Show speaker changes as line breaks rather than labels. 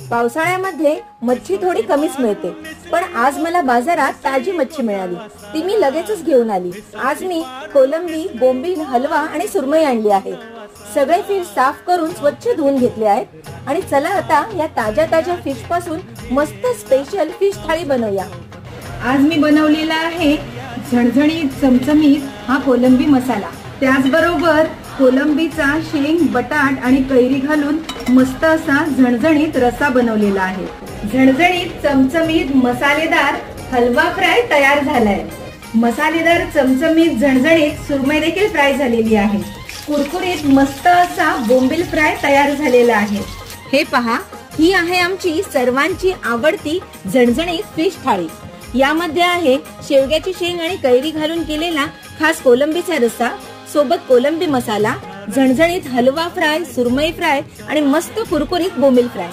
पावसाळ्यामध्ये मच्छी थोडी कमीच मिळते, पण आज मला बाजारात ताजी मच्छी मिळाली, ती मी लगेचच घेऊन आली। आज मी कोलंबी, बोंबील, हलवा आणि सुरमई आणली आहे। सगळे फिश साफ करून स्वच्छ धुवून घेतले आहेत आणि चला आता या ताज्या ताज्या फिश पासून मस्त स्पेशल फिश थाळी बनवूया। आज मी बनवलेला आहे झणझणीत चमचमीत हा कोलंबी मसाला। त्याचबरोबर कोलंबीचा शेंग, बटाट आणि कैरी घालून मस्त असा झणझणीत रस्सा बनवलेला आहे। झणझणीत चमचमीत मसालेदार हलवा फ्राय तयार झालाय। मसालेदार चमचमीत झणझणीत सुरमई देखील फ्राय झालेली आहे। कुरकुरीत मस्त असा बोंबील फ्राय तयार झालेला आहे। हे पहा, ही आहे आमची सर्वांची आवडती झणझणीत फिश थाळी। यामध्ये आहे शेवग्याची शेंग आणि कैरी घालून केलेला खास कोलंबीचा रस्सा, सोबत कोलंबी मसाला, झणझणीत हलवा फ्राय, सुरमई फ्राय आणि मस्त कुरकुरीत बोंबील फ्राय।